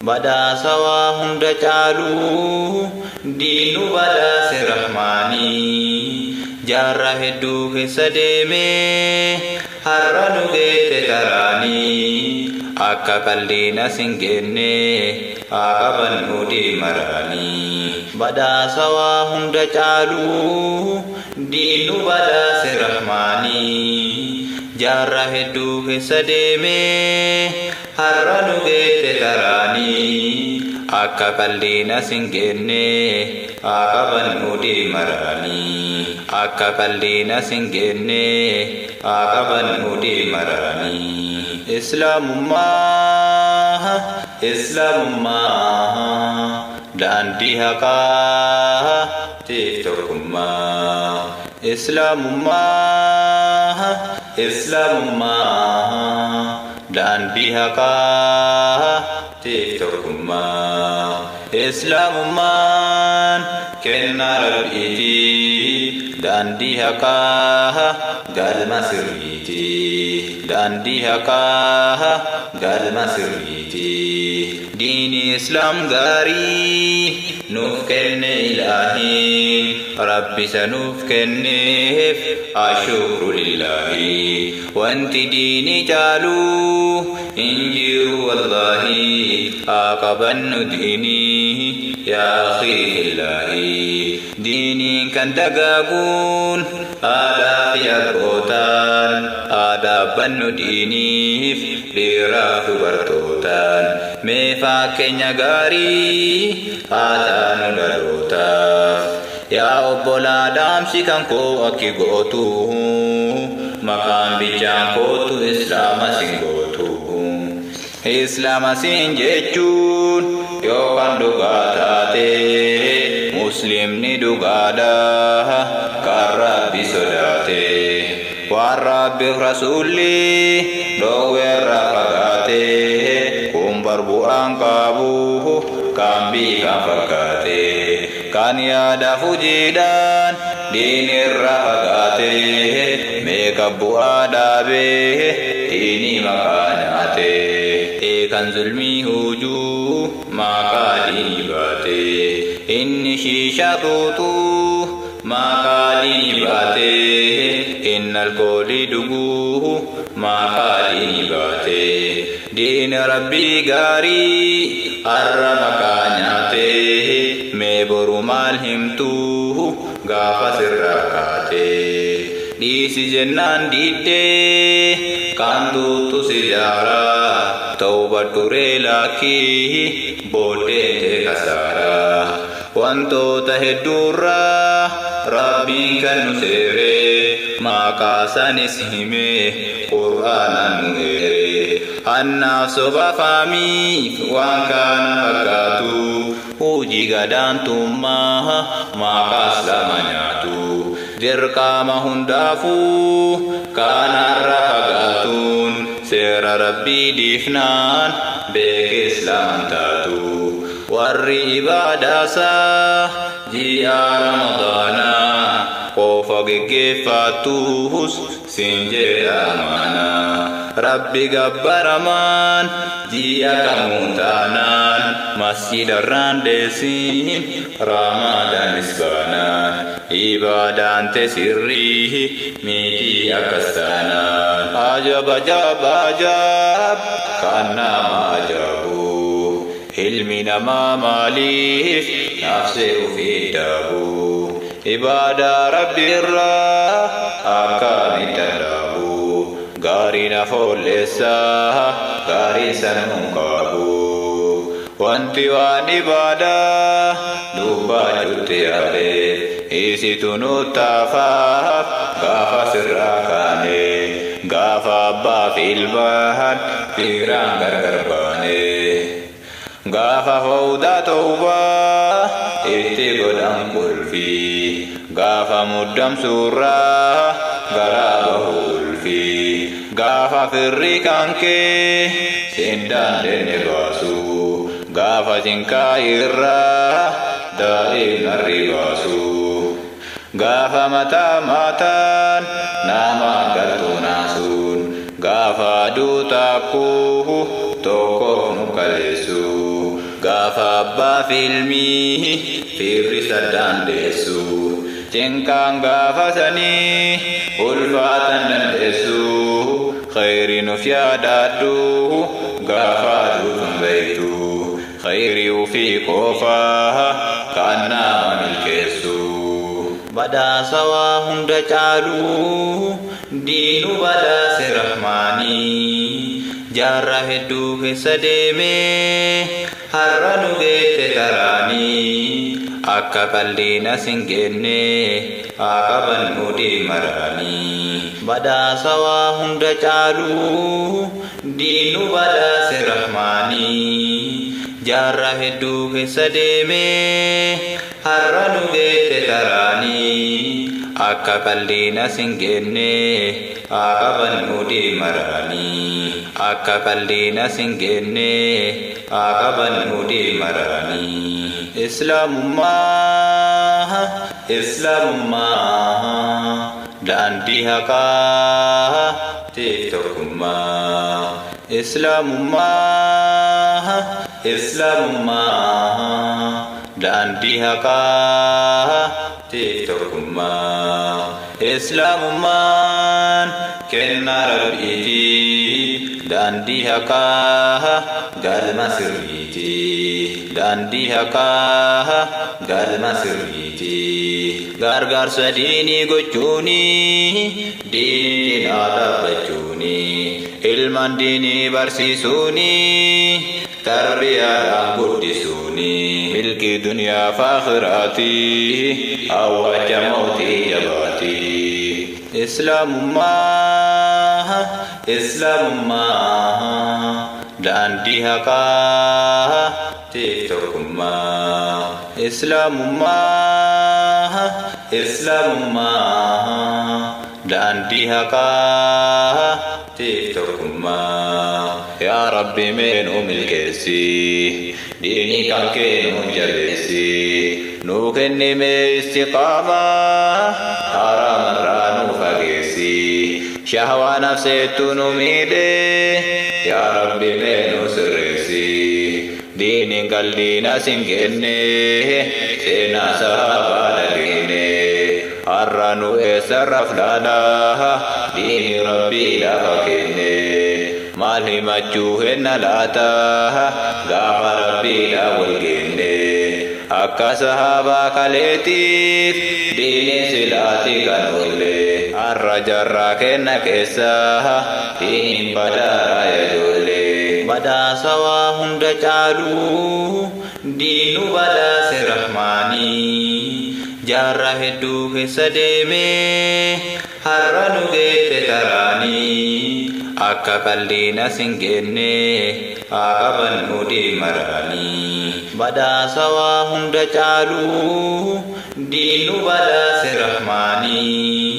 Badhaasa waa hunda caalu diinu badhaase rahmaanii jaarraa hedduu keessa deemee har'a nu geette karaanii akka qalliina sin geenne haa qabannu deemaraanii. Badhaasa waa hunda caalu diinu badhaase rahmaanii jaarraa hedduu keessa deemee har'a nu geette karaanii akka qalliina sin geenne haa qabannu deemaraanii. Akka qalliina sin geenne haa qabannu deemaraanii. Islaamummaa daandii haqaa tiif tokkummaa. Islaamummaa daandii haqaa tiif tokkummaa. Islaamummaan kennaa rabbiiti daandii haqaa galma sirriiti. Daandii haqaa galma sirriiti. Diini Islaam gaarii nuuf kenne Ilaahiin Rabbi isa nuuf kenneef ashukru lillaahi. Wanti diini caalu hin jiru wallaahi haa qabannu diinii yaa akhii illaahi. Diiniin kan dagaaguun aadaa fi abbootaan dhaabbannu diiniif dhiiraa dubartootaan mee fakkeenya gaarii haa taanu dhalootaaf. Yaa obbolaa dhaamsi kan koo akki gootu maqaan bichaan kootu Islaama sin gootu. Islaama sin jechuun yookaan dhugaa taate muslimni dhugaadha kan Rabbi sodaate. Waan Rabbiif Rasuulli dhoowweerraa fagaate kun barbu'aan qabu kan biifaan fakkaate. Kan yaada fujiidhaan diinirraa fagaate meeqa bu'aa dhaabee diinii maqaa nyaate. Kan zulmii hujuu maqaa diinii baate inni shiishaa xuuxuu maqaa diinii baate. Inni alkoolii dhuguu maqaa diinii baate. Diina Rabbii gaarii har'a maqaa nyaate mee boru maal himtuu gaafa sirraa kaate. Dhiisi jennaan diiddee kan tuuttu si jaaraa tawba duree lakkii booddee kasaaraa. Wantoota hedduurraa Rabbiin kan nu seeree maqaa sanis himee Qur'aanaan nu eeree. Annaaf soba faamiif waan kana fakkaatu hojii gadaantummaa maqaa Islaama nyaatu. Dirqama hundaafuu kanarra fagaatuun seera Rabbii dhiifnaan beeke Islaaman taatu. Warri ibaadaasaa ji'a Ramadaanaa qofa geggeeffattus sin jedha amaanaa. Rabbi gabbaramaan ji'a kamuu taanaan masjidarraan deessiin Ramadaanis baanaan. Ibadaan te sirrii miti akkas taanaan. Ajab ajab ajab kan nama ajabu. Ilmi namaa maaliif nafsee ofii dhaabu. Ibadaa Rabbi irraa akkamitti dadhabu. Gaarii na foolleessaa gaarii sanuu qabu. Wanti waan ibadaa dubbachuutti yaade isitu nuttaafaaf gaafa sirraa kaane. Gaafa abbaaf ilmaan dhiiraan gargar baane. Gaafa hawda tawbaa itti godhan qulfii. Gaafa muddamsuurraa garaa bahu ulfii. Gaafa firri kankee sindaan denne baasu. Gaafa jinkaa irraa daa'im narri baasu. Gaafa mataa mataan nama galtuu naasuun. Gaafa aduu takkuu tokkoof nu kaleessu. gaafa abbaa filmii firri saddaan deessu cinkaan gaafa sanii ulfaatan dandeessu khayri nuuf yaadaadhu gaafa aduutun beektu khayri ufii qofaa kan nama milkeessu badhaasa waa hunda caalu diinu badhaase rahmaanii jaarra hedduu keessa deemee har'a nu geette taraanii akka qalliina sin geenne haa qabannu deemaraanii badhaasa waa hunda caalu diinu badhaase rahmaanii jaarra hedduu keessa deemee har'a nu geette taraanii akka qalliina sin geenne haa qabannu deemaraanii akka qalliina sin geenne haa qabannu deemaraanii islaamummaa daandii haqaa teef tokkummaa islaamummaa daandii haqaa teef tokkummaa islaamummaan kennaa rabbiiti daandii haqaa galma sirriiti daandii haqaa galma sirriiti gargaarsa diinii gochuuni diinii dhaabbachuuni ilmaan diinii barsiisuuni tarbiyaadhaan guddisuuni milkii duniyaa fi aakhiraati awwaacha mootii jabaati islaamummaa daandii haqaa teef tokkummaa islaamummaa daandii haqaa teef tokkummaa yaa rabbi meenuu milkeessi diinii kan keenuu jabeessi nuu kennimee istiqaamaa haraamarraa nuu fageessi shahwaa nafseettu nu miidhe yaa rabbi meenuu sirreessi diiniin qalliina sin kenne seenaa sahaabaa dhageene har'a nu eessarra fudhadhaa diinii rabbii lafa kenne maal himachuu henna laata gaafa rabbiidha wal geenne akka sahaabaa kaleetiif diiniin silaati kan oolle har'a jarraa kenna keessa diiniin badaaraa yaajoolle badhaasa waa hunda caalu diinu badhaase rahmaanii jaarra hedduu keessa deemee har'a nu geette taraanii akka qalliina sin geenne haa qabannu deemaraanii badhaasa waa hunda caalu diinu badhaase rahmaanii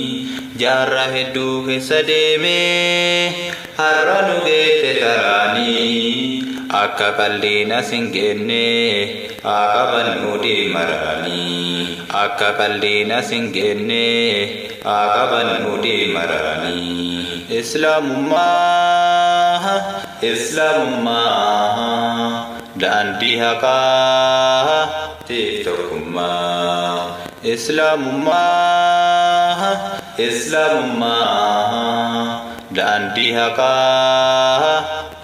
jaarra hedduu keessa deemee har'a nu geette taraanii akka qalliina sin geenne haa qabannu deemaraanii akka qalliina sin geenne haa qabannu deemaraanii islaamummaa daandii haqaa teef tokkummaa islaamummaa daandii haqaa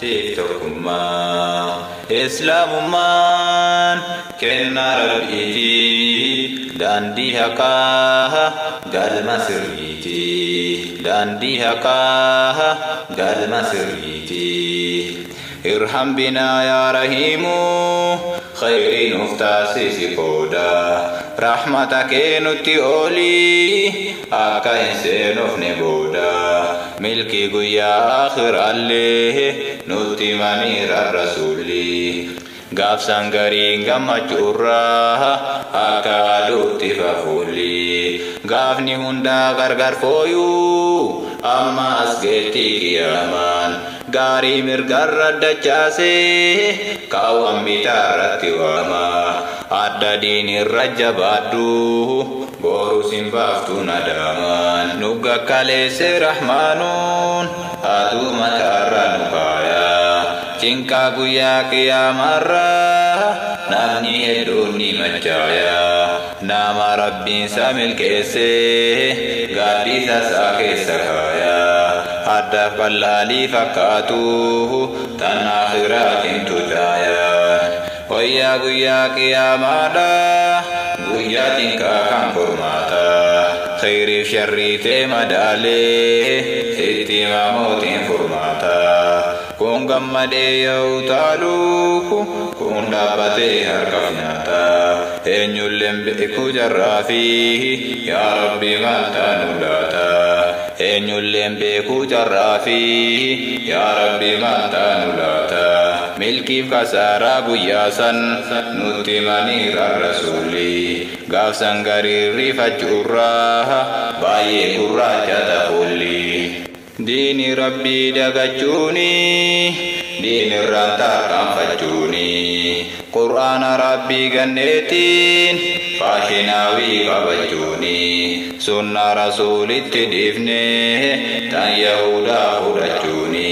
teef tokkummaa islaamummaan kennaa rabbiiti daandii haqaa galma sirriiti daandii haqaa galma sirriiti irham binaa yaa rahiimu khayrii nuuf taasisi qooda rahmata kee nutti oolii akka hin seenofne booda milkii guyyaa aakhiraallee nutti maniira rasuulli gaafsan gariin gammachuurraa akka aduutti fafuulli gaafni hundaa gargar fooyuu amma as geetti qiyaamaan gaarii mirgarra dachaasee kaawwan bitaarratti waama adda diinirra jabaadhu boru sin baaftu nadaamaan nugga kaleesse rahmaanuun aduu mataarra nu kaaya cinqaa guyyaa qiyaamarra hedduuni machaaya nama rabbiin samil keesse gaaddisa isaa keessa kaaya addaaf bal'aalii fakkaatu tan akhiraatiin tujaaya wayyaa guyyaa qiyaamaadha guyyaatiin kan furmaata khayriif sharriitee madaalee sitti maamotiin furmaata kun gammadee yoo utaalu kun dhaabbatee harkaf nyaata eenyulleen beeku jarraafi yaa rabbi maaltaa nu laata eenyulleen beeku jarraafi yaa rabbi maaltaa nu laata milkiif kasaaraa guyyaa san nutti maniira rasuuli gaafsan gariirri fachuurraa baay'ee gurraacha ta'ulli diini rabbii dagachuuni diinirraan tarkaanfachuuni qur'aana rabbii ganneetiin faashinaawii qabachuuni sunna rasuulitti dhiifne tan yahudaa fudhachuuni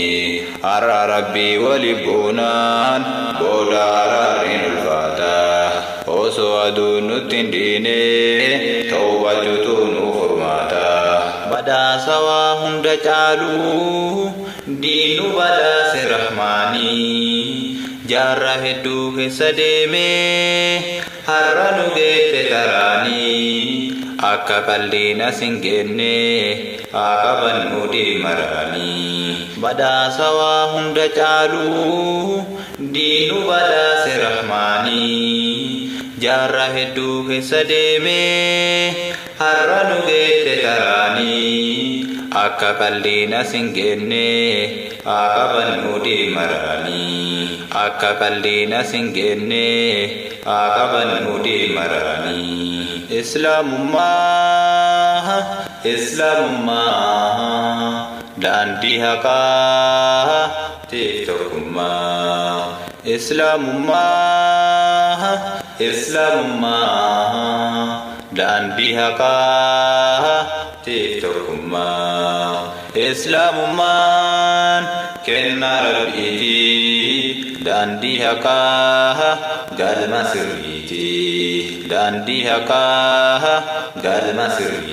har'a rabbii wali buunaan booda araarriin ulfaata osoo aduun nutti hin dhiine tawbachuutu nu furmaata badhaasa waa hunda caalu diinu badhaase rahmaanii jaarra hedduu keessa deemee har'a nu geette taraanii akka qalliina sin geenne haa qabannu deemaraanii badhaasa waa hunda caalu diinu badhaase rahmaanii jaarra hedduu keessa deemee har'a nu geette taraanii akka qalliina sin geenne haa qabannu deemaraanii akka qalliina sin geenne haa qabannu deemaraanii islaamummaa daandii haqaa teef tokkummaa islaamummaa daandii haqaa teef tokkummaa islaamummaan kennaa rabbiiti daandii haqaa galma sirriiti daandii haqaa galma sirriiti